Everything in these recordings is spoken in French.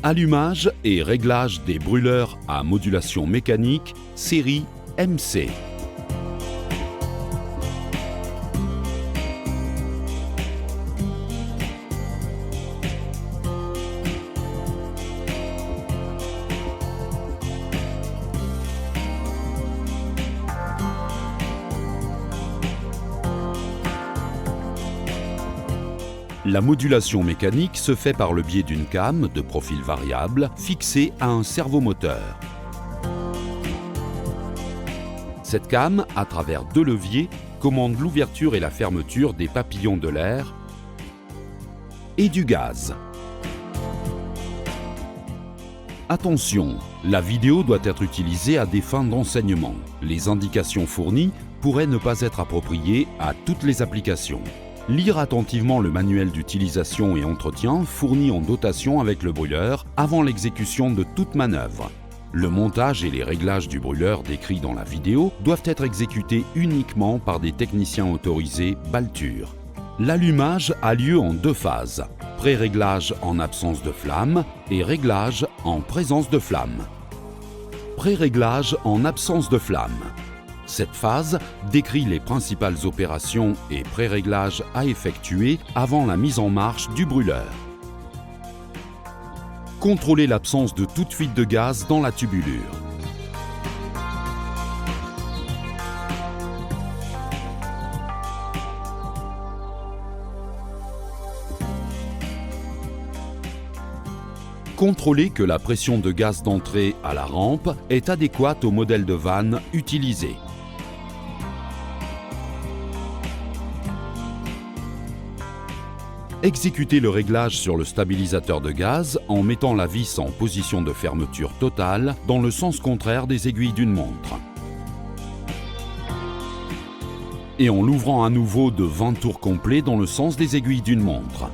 Allumage et réglage des brûleurs à modulation mécanique série MC. La modulation mécanique se fait par le biais d'une came de profil variable fixée à un servomoteur. Cette came, à travers deux leviers, commande l'ouverture et la fermeture des papillons de l'air et du gaz. Attention, la vidéo doit être utilisée à des fins d'enseignement. Les indications fournies pourraient ne pas être appropriées à toutes les applications. Lire attentivement le manuel d'utilisation et entretien fourni en dotation avec le brûleur avant l'exécution de toute manœuvre. Le montage et les réglages du brûleur décrits dans la vidéo doivent être exécutés uniquement par des techniciens autorisés Baltur. L'allumage a lieu en deux phases, pré-réglage en absence de flamme et réglage en présence de flamme. Pré-réglage en absence de flamme. Cette phase décrit les principales opérations et pré-réglages à effectuer avant la mise en marche du brûleur. Contrôlez l'absence de toute fuite de gaz dans la tubulure. Contrôlez que la pression de gaz d'entrée à la rampe est adéquate au modèle de vanne utilisé. Exécutez le réglage sur le stabilisateur de gaz en mettant la vis en position de fermeture totale dans le sens contraire des aiguilles d'une montre. Et en l'ouvrant à nouveau de 20 tours complets dans le sens des aiguilles d'une montre.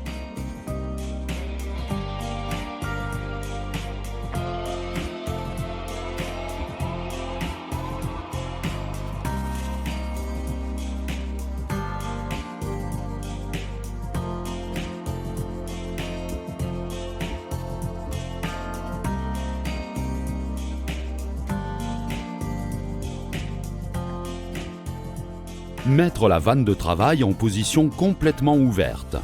Mettre la vanne de travail en position complètement ouverte.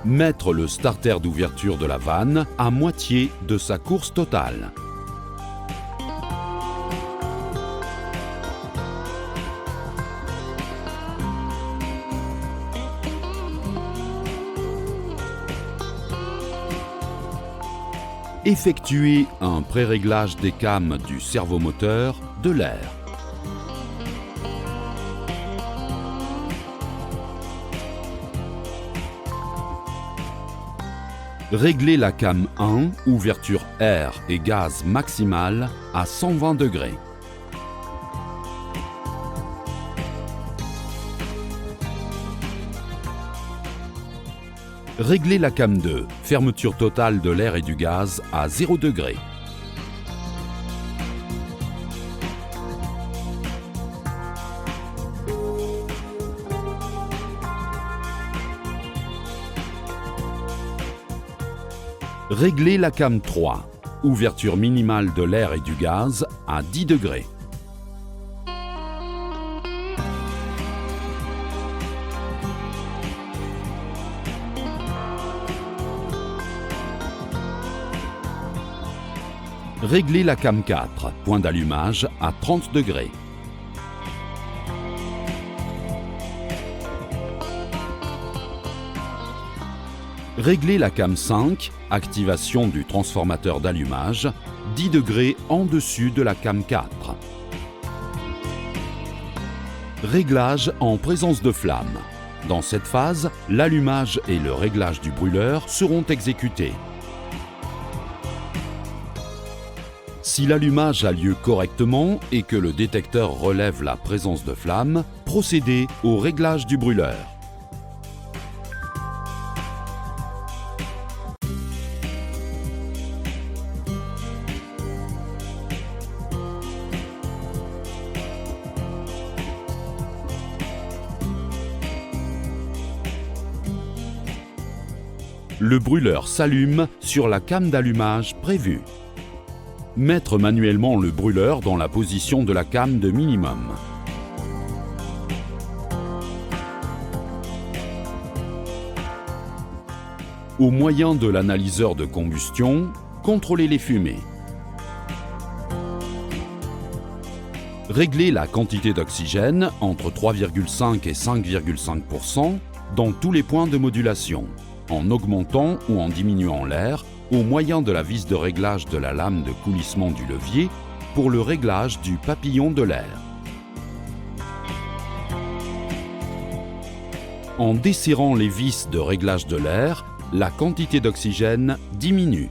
Mettre le starter d'ouverture de la vanne à moitié de sa course totale. Effectuer un pré-réglage des cames du servomoteur de l'air. Réglez la came 1, ouverture air et gaz maximale à 120 degrés. Réglez la came 2, fermeture totale de l'air et du gaz à 0 degré. Réglez la came 3, ouverture minimale de l'air et du gaz à 10 degrés. Réglez la came 4, point d'allumage à 30 degrés. Réglez la came 5, activation du transformateur d'allumage, 10 degrés en dessus de la came 4. Réglage en présence de flamme. Dans cette phase, l'allumage et le réglage du brûleur seront exécutés. Si l'allumage a lieu correctement et que le détecteur relève la présence de flamme, procédez au réglage du brûleur. Le brûleur s'allume sur la came d'allumage prévue. Mettre manuellement le brûleur dans la position de la came de minimum. Au moyen de l'analyseur de combustion, contrôlez les fumées. Réglez la quantité d'oxygène entre 3,5 et 5,5% dans tous les points de modulation, en augmentant ou en diminuant l'air au moyen de la vis de réglage de la lame de coulissement du levier pour le réglage du papillon de l'air. En desserrant les vis de réglage de l'air, la quantité d'oxygène diminue.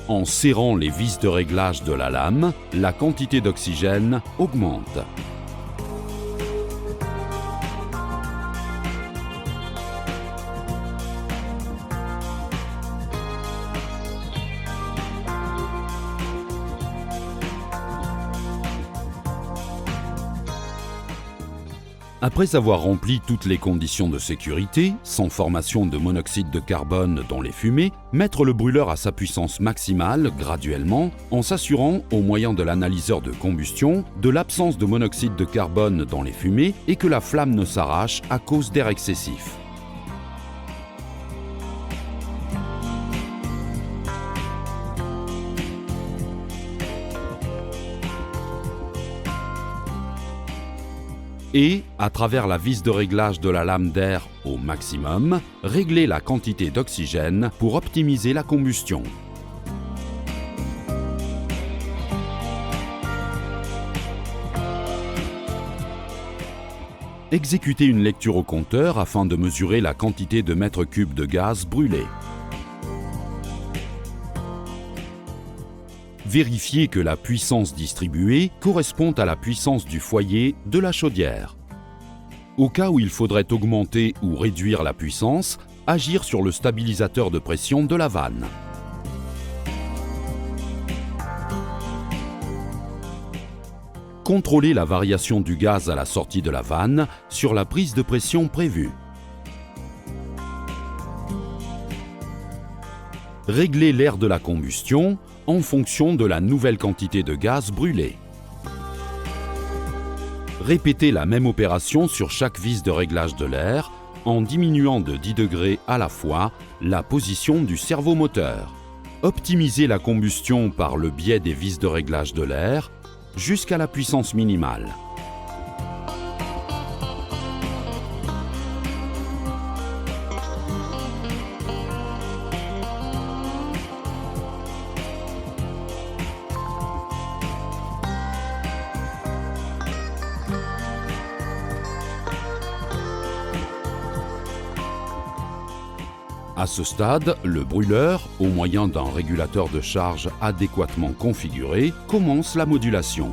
En serrant les vis de réglage de la lame, la quantité d'oxygène augmente. Après avoir rempli toutes les conditions de sécurité, sans formation de monoxyde de carbone dans les fumées, mettre le brûleur à sa puissance maximale graduellement en s'assurant, au moyen de l'analyseur de combustion, de l'absence de monoxyde de carbone dans les fumées et que la flamme ne s'arrache à cause d'air excessif. Et, à travers la vis de réglage de la lame d'air au maximum, régler la quantité d'oxygène pour optimiser la combustion. Exécutez une lecture au compteur afin de mesurer la quantité de mètres cubes de gaz brûlé. Vérifiez que la puissance distribuée correspond à la puissance du foyer de la chaudière. Au cas où il faudrait augmenter ou réduire la puissance, agir sur le stabilisateur de pression de la vanne. Contrôlez la variation du gaz à la sortie de la vanne sur la prise de pression prévue. Réglez l'air de la combustion en fonction de la nouvelle quantité de gaz brûlé. Répétez la même opération sur chaque vis de réglage de l'air en diminuant de 10 degrés à la fois la position du servomoteur. Optimisez la combustion par le biais des vis de réglage de l'air jusqu'à la puissance minimale. À ce stade, le brûleur, au moyen d'un régulateur de charge adéquatement configuré, commence la modulation.